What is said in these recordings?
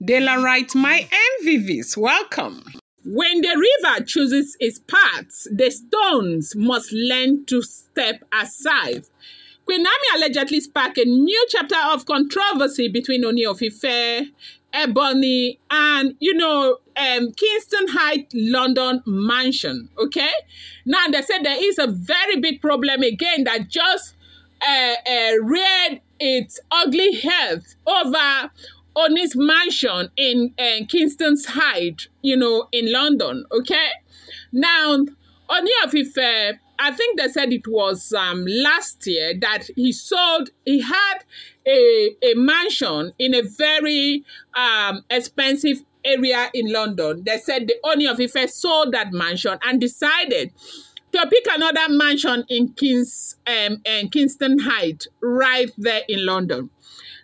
Dela writes, my MVVs, welcome. When the river chooses its paths, the stones must learn to step aside. Queen Naomi allegedly sparked a new chapter of controversy between Ooni of Ife, Ebony, and, Kingston Heights, London mansion, okay? Now, they said there is a very big problem again that just reared its ugly head over Ooni's mansion in Kingston's Heights, in London, okay? Now, Ooni of Ife, I think they said it was last year that he had a mansion in a very expensive area in London. They said the Ooni of Ife sold that mansion and decided to pick another mansion in Kingston Heights, right there in London.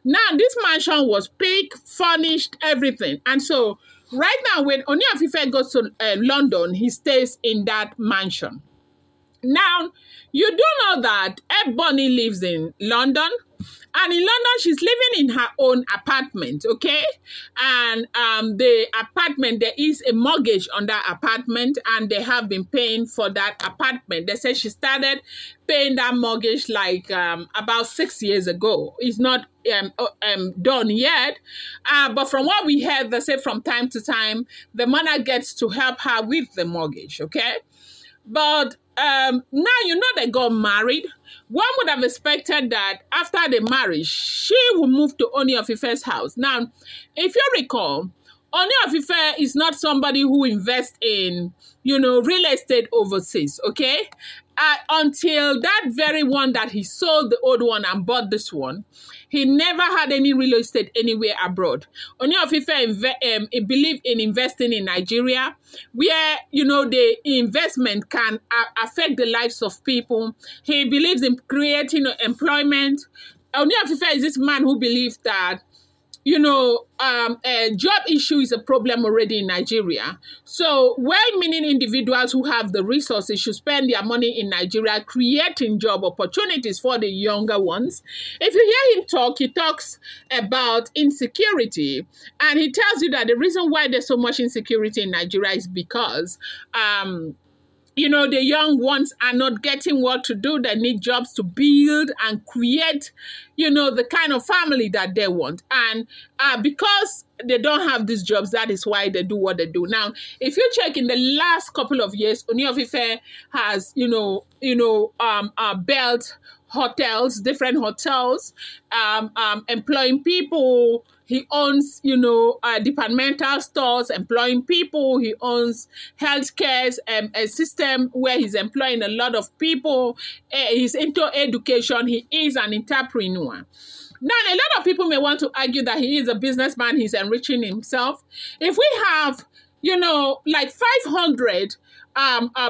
Now, this mansion was big, furnished, everything. And so, right now, when Ooni of Ife goes to London, he stays in that mansion. Now, you do know that Ebony lives in London. And in London, she's living in her own apartment, okay? And the apartment, there is a mortgage on that apartment, and they have been paying for that apartment. They say she started paying that mortgage like about 6 years ago. It's not done yet. But from what we heard, they say from time to time, the mother gets to help her with the mortgage, okay? But now they got married. One would have expected that after the marriage, she would move to Ooni of Ife's house. Now, if you recall, Ooni of Ife is not somebody who invests in, real estate overseas, okay? Until that very one that he sold the old one and bought this one, he never had any real estate anywhere abroad. Ooni of Ife believe in investing in Nigeria, where, the investment can affect the lives of people. He believes in creating employment. Ooni of Ife is this man who believes that, job issue is a problem already in Nigeria. So well-meaning individuals who have the resources should spend their money in Nigeria creating job opportunities for the younger ones. If you hear him talk, he talks about insecurity. And he tells you that the reason why there's so much insecurity in Nigeria is because the young ones are not getting what to do. They need jobs to build and create, the kind of family that they want. And because they don't have these jobs, that is why they do what they do. Now, if you check in the last couple of years, Ooni of Ife has, built hotels, different hotels, employing people. He owns, departmental stores, employing people. He owns healthcare, a system where he's employing a lot of people. He's into education. He is an entrepreneur. Now, a lot of people may want to argue that he is a businessman. He's enriching himself. If we have, like 500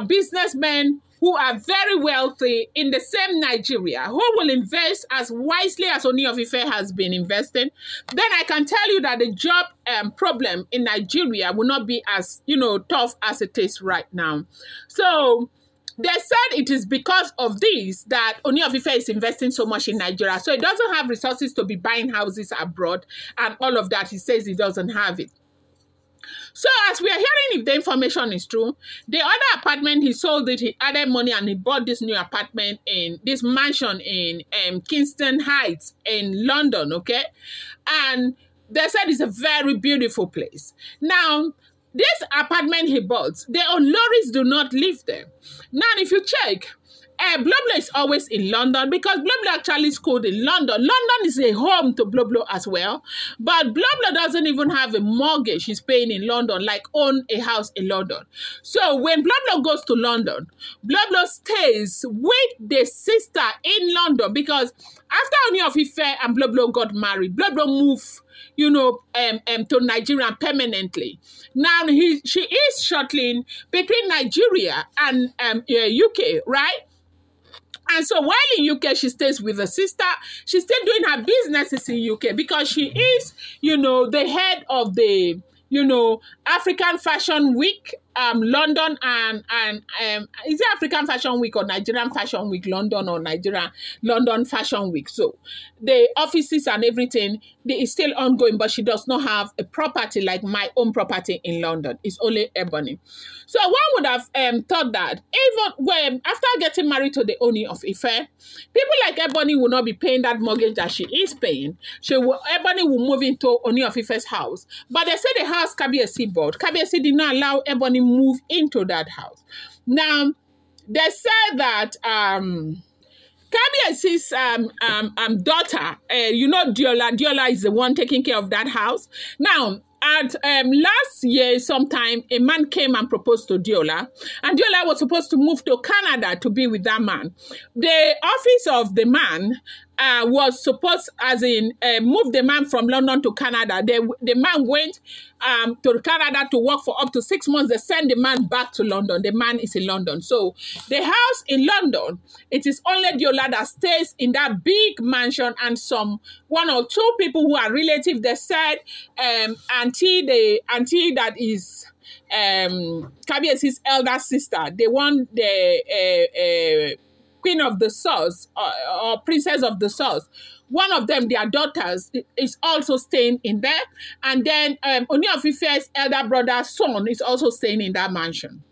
businessmen who are very wealthy in the same Nigeria, who will invest as wisely as Ooni of Ife has been investing, then I can tell you that the job problem in Nigeria will not be as, tough as it is right now. So they said it is because of this that Ooni of Ife is investing so much in Nigeria. So he doesn't have resources to be buying houses abroad and all of that. He says he doesn't have it. So as we are hearing, if the information is true, the other apartment, he sold it, he added money, and he bought this new apartment in this mansion in Kingston Heights in London, okay? And they said it's a very beautiful place. Now, this apartment he bought, the Oloris do not live there. Now, if you check, Bloblo is always in London because Bloblo actually schooled in London. London is a home to Bloblo as well. But Bloblo doesn't even have a mortgage he's paying in London, like own a house in London. So when Bloblo goes to London, Bloblo stays with the sister in London because after Ooni of Ife and Bloblo got married, Bloblo moved to Nigeria permanently. Now she is shuttling between Nigeria and UK, right? And so while in UK, she stays with her sister. She's still doing her businesses in UK because she is, the head of the, African Fashion Week, London and is it African Fashion Week or Nigerian Fashion Week, London or London Fashion Week? So the offices and everything is still ongoing, but she does not have a property like my own property in London. It's only Ebony. So one would have thought that even when, after getting married to the Ooni of Ife, people like Ebony will not be paying that mortgage that she is paying. Ebony will move into Ooni of Ife's house. But they say the house Kabiyesi bought. Kabiyesi did not allow Ebony move into that house. Now, they said that Kabiyesi's daughter, Diola is the one taking care of that house. Now, at last year, sometime, a man came and proposed to Diola, and Diola was supposed to move to Canada to be with that man. The office of the man was supposed, move the man from London to Canada. The man went to Canada to work for up to 6 months. They sent the man back to London. The man is in London. So the house in London, it is only Diola that stays in that big mansion, and one or two people who are relatives. They said auntie that is Kabiyesi's elder sister, the one, the Queen of the South or Princess of the South. One of them, their daughters, is also staying in there. And then Ooni of Ife's elder brother's son is also staying in that mansion.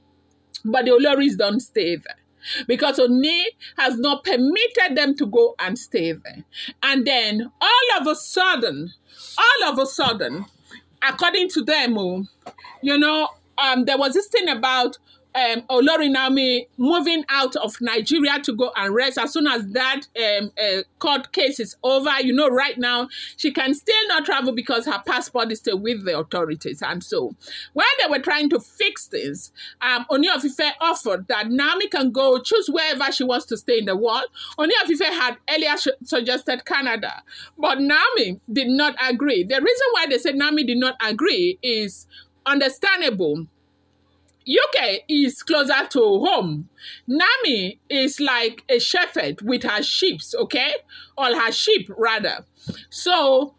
But the Oloris don't stay there, because Ooni has not permitted them to go and stay there. And then all of a sudden, according to them, there was this thing about Olori Naomi moving out of Nigeria to go and rest as soon as that court case is over. Right now, she can still not travel because her passport is still with the authorities. And so, when they were trying to fix this, Ooni of Ife offered that Naomi can go choose wherever she wants to stay in the world. Ooni of Ife had earlier suggested Canada, but Naomi did not agree. The reason why they said Naomi did not agree is understandable. UK is closer to home. Naomi is like a shepherd with her sheep, okay? Or her sheep, rather. So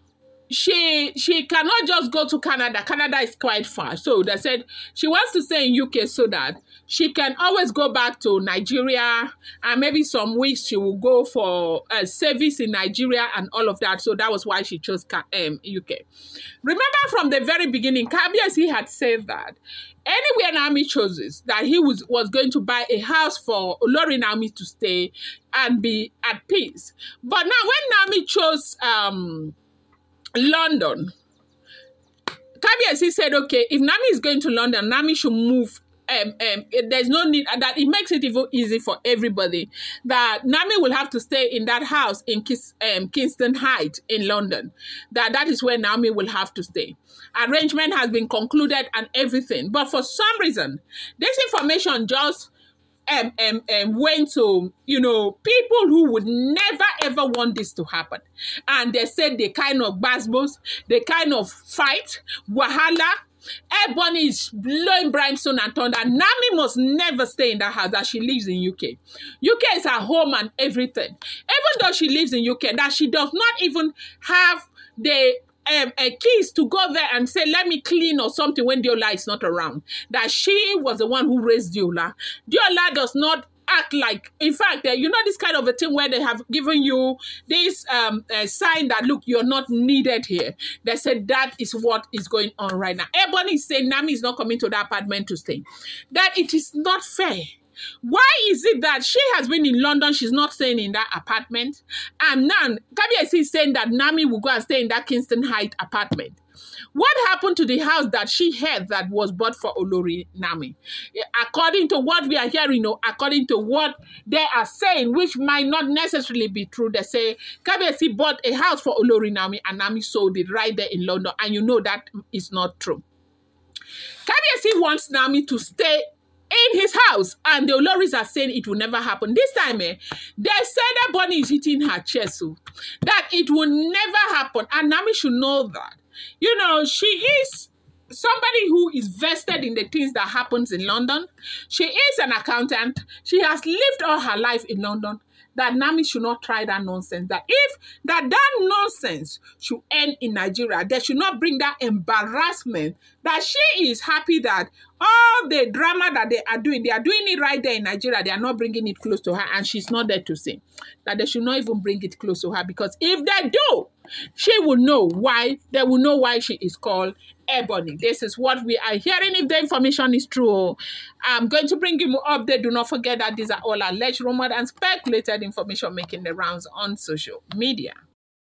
she cannot just go to Canada. Canada is quite far. So they said she wants to stay in UK so that she can always go back to Nigeria, and maybe some weeks she will go for a service in Nigeria and all of that. So that was why she chose UK. Remember from the very beginning, Kabiyesi had said that anywhere Naomi chooses, that he was going to buy a house for Olori Naomi to stay and be at peace. But now when Naomi chose London, Kabiyesi said, okay, if Naomi is going to London, Naomi should move. There's no need, that it makes it even easy for everybody, that Naomi will have to stay in that house in Kingston Heights in London. That is where Naomi will have to stay. Arrangement has been concluded and everything. But for some reason, this information just went to, people who would never ever want this to happen. And they said they kind of basbos, they kind of fight, wahala. Ebony is blowing brimstone and thunder. Naomi must never stay in that house, that she lives in UK. UK is her home and everything. Even though she lives in UK, that she does not even have the keys to go there and say, let me clean or something when Diola is not around. That she was the one who raised Diola. Diola does not act like, in fact, this kind of a thing where they have given you this sign that, look, you're not needed here. They said that is what is going on right now. Ebony is saying Naomi is not coming to the apartment to stay. That it is not fair. Why is it that she has been in London, she's not staying in that apartment? And now, Kabiyesi is saying that Naomi will go and stay in that Kingston Heights apartment. What happened to the house that she had that was bought for Olori Naomi? According to what we are hearing, according to what they are saying, which might not necessarily be true, they say Kabiyesi bought a house for Olori Naomi and Naomi sold it right there in London, and that is not true. Kabiyesi wants Naomi to stay in his house, and the Oloris are saying it will never happen. This time, they said that Bonnie is hitting her chest, so that it will never happen, and Naomi should know that. She is somebody who is vested in the things that happens in London. She is an accountant. She has lived all her life in London. that Naomi should not try that nonsense. That if that nonsense should end in Nigeria, they should not bring that embarrassment. That she is happy that all the drama that they are doing it right there in Nigeria. They are not bringing it close to her, and she's not there to see. That they should not even bring it close to her, because if they do, she will know why. They will know why she is called Ebony. This is what we are hearing. If the information is true, I'm going to bring you more update. Do not forget that these are all alleged, rumored, and speculated information making the rounds on social media.